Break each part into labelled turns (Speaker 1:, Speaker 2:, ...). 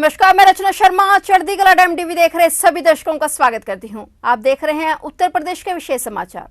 Speaker 1: नमस्कार, मैं रचना शर्मा चढ़ती कला टाइम टीवी देख रहे सभी दर्शकों का स्वागत करती हूं। आप देख रहे हैं उत्तर प्रदेश के विशेष समाचार।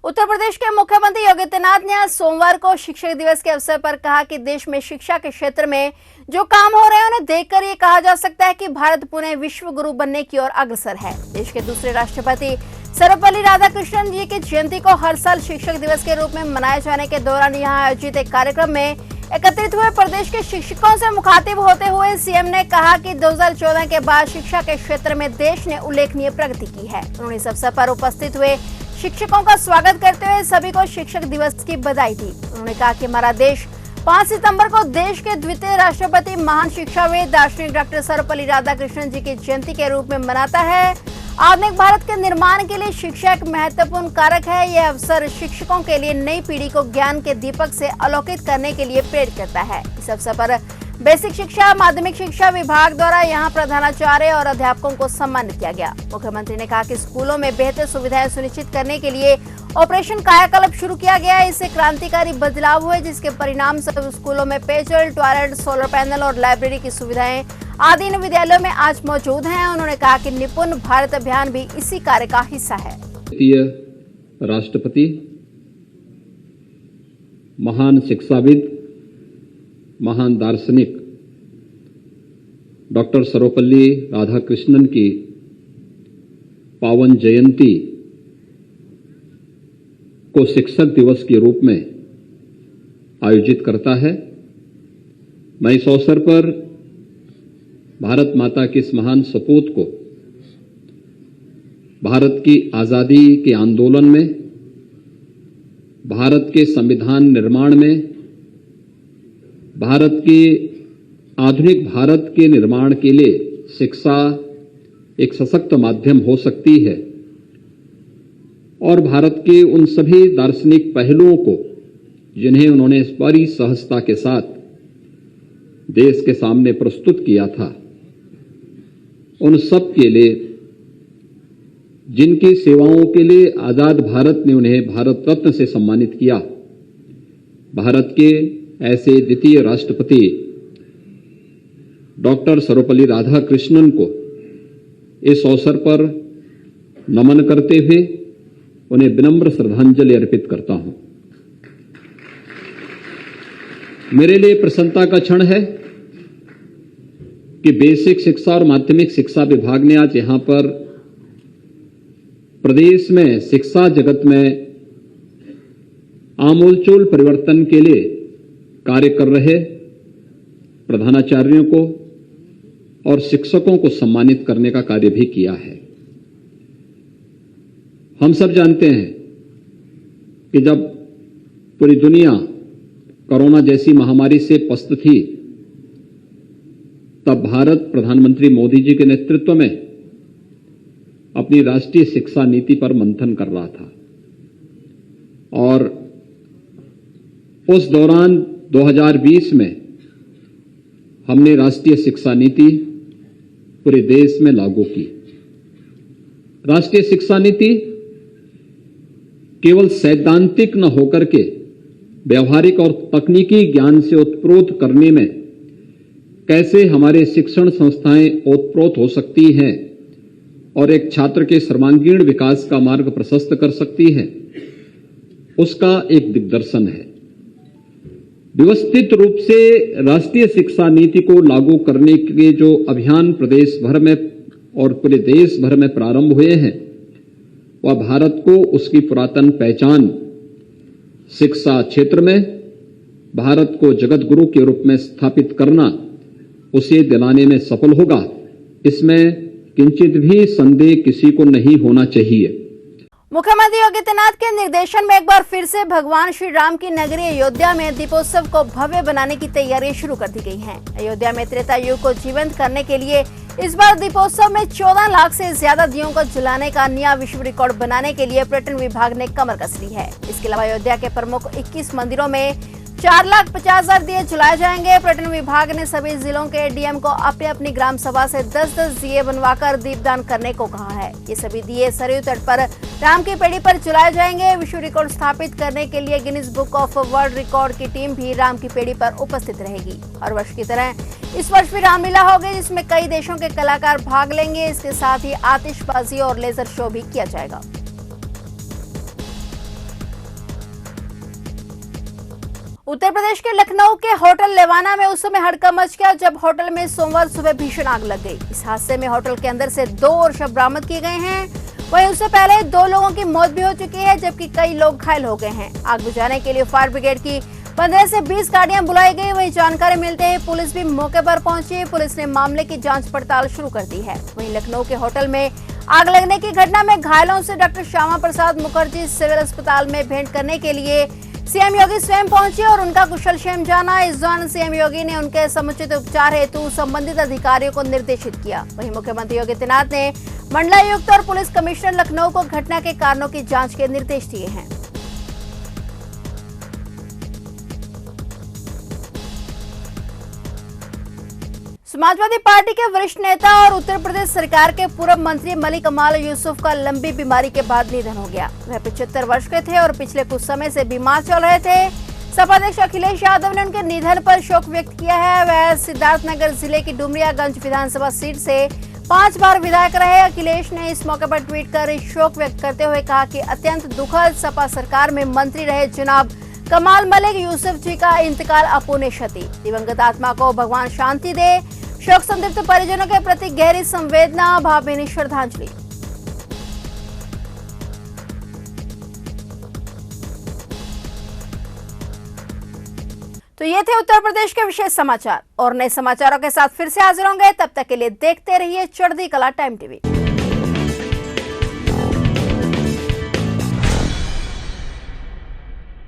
Speaker 1: उत्तर प्रदेश के मुख्यमंत्री योगी आदित्यनाथ ने आज सोमवार को शिक्षक दिवस के अवसर पर कहा कि देश में शिक्षा के क्षेत्र में जो काम हो रहे हैं उन्हें देखकर ये कहा जा सकता है कि भारत पुनः विश्व गुरु बनने की ओर अग्रसर है। देश के दूसरे राष्ट्रपति सर्वपल्ली राधाकृष्णन जी की जयंती को हर साल शिक्षक दिवस के रूप में मनाए जाने के दौरान यहाँ आयोजित एक कार्यक्रम में एकत्रित हुए प्रदेश के शिक्षकों से मुखातिब होते हुए सीएम ने कहा कि 2014 के बाद शिक्षा के क्षेत्र में देश ने उल्लेखनीय प्रगति की है। उन्होंने इस अवसर पर उपस्थित हुए शिक्षकों का स्वागत करते हुए सभी को शिक्षक दिवस की बधाई दी। उन्होंने कहा कि हमारा देश 5 सितंबर को देश के द्वितीय राष्ट्रपति महान शिक्षाविद दार्शनिक डॉक्टर सर्वपल्ली राधाकृष्णन जी की जयंती के रूप में मनाता है। आधुनिक भारत के निर्माण के लिए शिक्षा एक महत्वपूर्ण कारक है। यह अवसर शिक्षकों के लिए नई पीढ़ी को ज्ञान के दीपक से आलोकित करने के लिए प्रेरित करता है। इस अवसर पर बेसिक शिक्षा माध्यमिक शिक्षा विभाग द्वारा यहां प्रधानाचार्य और अध्यापकों को सम्मानित किया गया। मुख्यमंत्री ने कहा कि स्कूलों में बेहतर सुविधाएं सुनिश्चित करने के लिए ऑपरेशन कायाकल्प शुरू किया गया है। इससे क्रांतिकारी बदलाव हुए, जिसके परिणाम स्वरूप स्कूलों में पेयजल, टॉयलेट, सोलर पैनल और लाइब्रेरी की सुविधाएं आदि इन विद्यालयों में आज मौजूद हैं। उन्होंने कहा कि निपुण भारत अभियान भी इसी कार्य का हिस्सा है।
Speaker 2: राष्ट्रपति महान शिक्षाविद महान दार्शनिक डॉक्टर सर्वपल्ली राधाकृष्णन की पावन जयंती को शिक्षक दिवस के रूप में आयोजित करता है। मैं इस अवसर पर भारत माता की इस महान सपूत को भारत की आजादी के आंदोलन में, भारत के संविधान निर्माण में, भारत के आधुनिक भारत के निर्माण के लिए शिक्षा एक सशक्त माध्यम हो सकती है और भारत के उन सभी दार्शनिक पहलुओं को जिन्हें उन्होंने बड़ी सहजता के साथ देश के सामने प्रस्तुत किया था, उन सब के लिए, जिनकी सेवाओं के लिए आजाद भारत ने उन्हें भारत रत्न से सम्मानित किया, भारत के ऐसे द्वितीय राष्ट्रपति डॉक्टर सर्वपल्ली राधाकृष्णन को इस अवसर पर नमन करते हुए उन्हें विनम्र श्रद्धांजलि अर्पित करता हूं। मेरे लिए प्रसन्नता का क्षण है कि बेसिक शिक्षा और माध्यमिक शिक्षा विभाग ने आज यहां पर प्रदेश में शिक्षा जगत में आमूलचूल परिवर्तन के लिए कार्य कर रहे प्रधानाचार्यों को और शिक्षकों को सम्मानित करने का कार्य भी किया है। हम सब जानते हैं कि जब पूरी दुनिया कोरोना जैसी महामारी से पस्त थी, तब भारत प्रधानमंत्री मोदी जी के नेतृत्व में अपनी राष्ट्रीय शिक्षा नीति पर मंथन कर रहा था और उस दौरान 2020 में हमने राष्ट्रीय शिक्षा नीति पूरे देश में लागू की। राष्ट्रीय शिक्षा नीति केवल सैद्धांतिक न होकर के व्यवहारिक और तकनीकी ज्ञान से ओतप्रोत करने में कैसे हमारे शिक्षण संस्थाएं ओतप्रोत हो सकती हैं और एक छात्र के सर्वांगीण विकास का मार्ग प्रशस्त कर सकती है, उसका एक दिग्दर्शन है। व्यवस्थित रूप से राष्ट्रीय शिक्षा नीति को लागू करने के जो अभियान प्रदेश भर में और पूरे देश भर में प्रारंभ हुए हैं, वह भारत को उसकी पुरातन पहचान शिक्षा क्षेत्र में भारत को जगत गुरु के रूप में स्थापित करना, उसे दिलाने में सफल होगा। इसमें किंचित भी संदेह किसी को नहीं होना चाहिए।
Speaker 1: मुख्यमंत्री योगी आदित्यनाथ के निर्देशन में एक बार फिर से भगवान श्री राम की नगरी अयोध्या में दीपोत्सव को भव्य बनाने की तैयारी शुरू कर दी गई है। अयोध्या में त्रेता युग को जीवंत करने के लिए इस बार दीपोत्सव में 14 लाख से ज्यादा दियों को जलाने का नया विश्व रिकॉर्ड बनाने के लिए पर्यटन विभाग ने कमर कस ली है। इसके अलावा अयोध्या के प्रमुख 21 मंदिरों में 4,50,000 दिए जलाए जाएंगे। पर्यटन विभाग ने सभी जिलों के डीएम को अपनी अपनी ग्राम सभा से 10-10 दिए बनवाकर दीपदान करने को कहा है। ये सभी दिए सरयू तट पर राम की पेड़ी पर जलाए जाएंगे। विश्व रिकॉर्ड स्थापित करने के लिए Guinness book of world record की टीम भी राम की पेड़ी पर उपस्थित रहेगी। हर वर्ष की तरह इस वर्ष भी रामलीला होगी, जिसमें कई देशों के कलाकार भाग लेंगे। इसके साथ ही आतिशबाजी और लेजर शो भी किया जाएगा। उत्तर प्रदेश के लखनऊ के होटल लेवाना में उस समय हड़कंप मच गया जब होटल में सोमवार सुबह भीषण आग लग गई। इस हादसे में होटल के अंदर से 2 और शव बरामद किए गए हैं। वहीं उससे पहले 2 लोगों की मौत भी हो चुकी है, जबकि कई लोग घायल हो गए हैं। आग बुझाने के लिए फायर ब्रिगेड की 15 से 20 गाड़ियां बुलाई गई। वहीं जानकारी मिलते ही पुलिस भी मौके पर पहुंची। पुलिस ने मामले की जांच पड़ताल शुरू कर दी है। वहीं लखनऊ के होटल में आग लगने की घटना में घायलों से डॉक्टर श्यामा प्रसाद मुखर्जी सिविल अस्पताल में भेंट करने के लिए सीएम योगी स्वयं पहुंचे और उनका कुशलक्षेम जाना। इस दौरान सीएम योगी ने उनके समुचित उपचार हेतु संबंधित अधिकारियों को निर्देशित किया। वहीं मुख्यमंत्री योगी आदित्यनाथ ने मंडलायुक्त और पुलिस कमिश्नर लखनऊ को घटना के कारणों की जांच के निर्देश दिए हैं। समाजवादी पार्टी के वरिष्ठ नेता और उत्तर प्रदेश सरकार के पूर्व मंत्री मलिक अमाल यूसुफ का लंबी बीमारी के बाद निधन हो गया। वह 75 वर्ष के थे और पिछले कुछ समय से बीमार चल रहे थे। सपा अध्यक्ष अखिलेश यादव ने उनके निधन पर शोक व्यक्त किया है। वह सिद्धार्थनगर जिले की डुमरियागंज विधानसभा सीट से 5 बार विधायक रहे। अखिलेश ने इस मौके पर ट्वीट कर शोक व्यक्त करते हुए कहा कि अत्यंत दुखद, सपा सरकार में मंत्री रहे जनाब कमाल मलिक यूसुफ जी का इंतकाल अपूर्णीय क्षति। दिवंगत आत्मा को भगवान शांति दे। शोक संतप्त परिजनों के प्रति गहरी संवेदना, भावभीनी श्रद्धांजलि। तो ये थे उत्तर प्रदेश के विशेष समाचार और नए समाचारों के साथ फिर से हाजिर होंगे। तब तक के लिए देखते रहिए चढ़ती कला टाइम टीवी।